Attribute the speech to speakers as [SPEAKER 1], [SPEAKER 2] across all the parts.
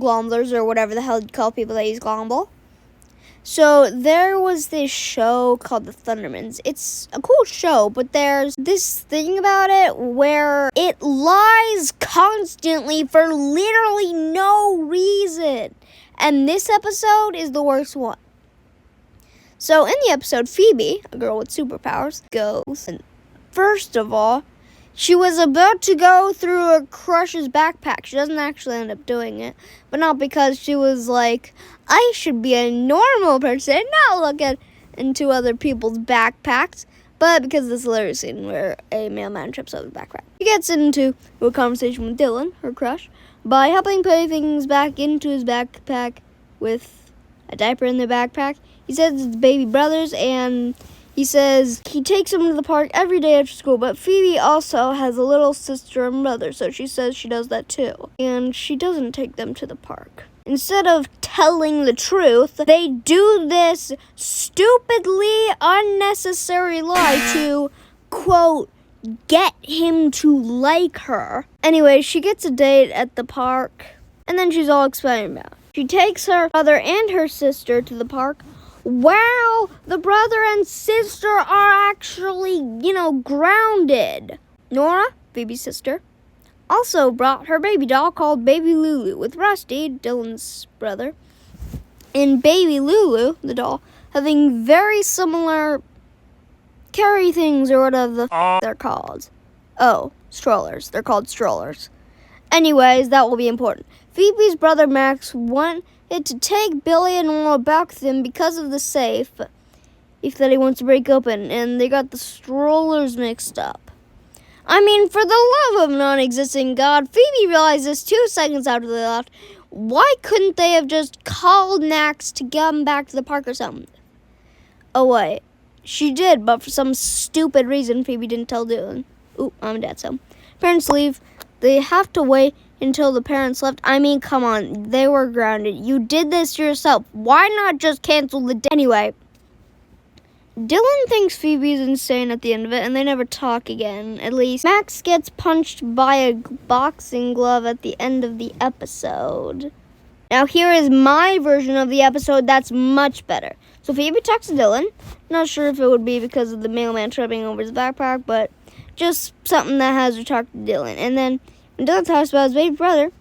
[SPEAKER 1] Glomblers, or whatever the hell you call people that use Glomble. So there was this show called the Thundermans. It's a cool show, but there's this thing about it where it lies constantly for literally no reason. And this episode is the worst one. So in the episode, Phoebe, a girl with superpowers, goes, and first of all, she was about to go through her crush's backpack. She doesn't actually end up doing it, but not because she was like, I should be a normal person, not look into other people's backpacks, but because of this hilarious scene where a mailman trips over the backpack. She gets into a conversation with Dylan, her crush, by helping put things back into his backpack with a diaper in their backpack. He says it's baby brothers, and he says he takes them to the park every day after school, but Phoebe also has a little sister and brother, so she says she does that too. And she doesn't take them to the park. Instead of telling the truth, they do this stupidly unnecessary lie to, quote, get him to like her. Anyway, she gets a date at the park, and then she's all excited about it. She takes her brother and her sister to the park. Wow, the brother and sister are actually, grounded. Nora, Phoebe's sister, also brought her baby doll called Baby Lulu with Rusty, Dylan's brother, and Baby Lulu, the doll, having very similar carry things or whatever they're called. Oh, strollers. They're called strollers. Anyways, that will be important. Phoebe's brother Max wanted to take Billy and Nora back to them because of the safe that he wants to break open, and they got the strollers mixed up. I mean, for the love of non-existing God, Phoebe realizes 2 seconds after they left, why couldn't they have just called Max to get him back to the park or something? Oh, wait. She did, but for some stupid reason, Phoebe didn't tell Dylan. Ooh, I'm dead, so. Parents leave. They have to wait until the parents left. I mean, come on. They were grounded. You did this yourself. Why not just cancel the day? Anyway, Dylan thinks Phoebe's insane at the end of it, and they never talk again. At least, Max gets punched by a boxing glove at the end of the episode. Now, here is my version of the episode that's much better. So, Phoebe talks to Dylan. Not sure if it would be because of the mailman tripping over his backpack, but just something that has her talk to Dylan. And then, when Dylan talks about his baby brother,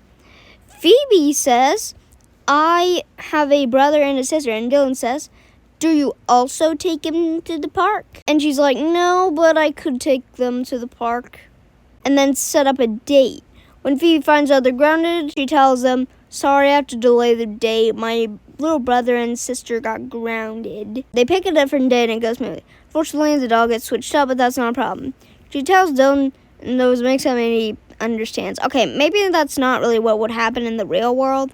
[SPEAKER 1] Phoebe says, I have a brother and a sister. And Dylan says, do you also take him to the park? And she's like, no, but I could take them to the park. And then set up a date. When Phoebe finds out they're grounded, she tells them, sorry, I have to delay the date. My little brother and sister got grounded. They pick a different date and it goes smoothly. Fortunately, the dog gets switched up, but that's not a problem. She tells Dylan, and those makes him, and he understands. Okay, maybe that's not really what would happen in the real world.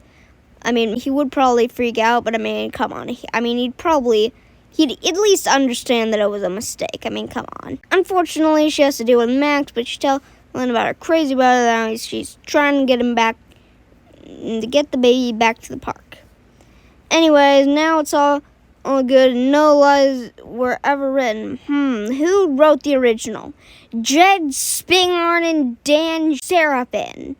[SPEAKER 1] I mean, he would probably freak out, but I mean, come on. He'd at least understand that it was a mistake. I mean, come on. Unfortunately, she has to deal with Max, but she tells Dylan about her crazy brother that she's trying to get him back, to get the baby back to the park. Anyways, now it's all good. No lies were ever written. Who wrote the original? Jed Spingarn and Dan Seraphin.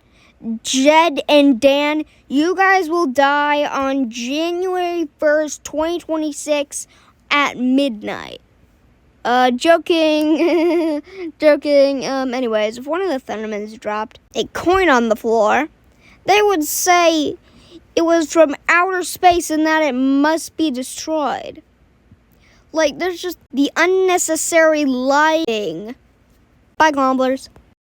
[SPEAKER 1] Jed and Dan, you guys will die on January 1st, 2026 at midnight. Joking. Joking. Anyways, if one of the Thundermans dropped a coin on the floor, they would say it was from outer space and that it must be destroyed. Like, there's just the unnecessary lying. Bye, Glomblers.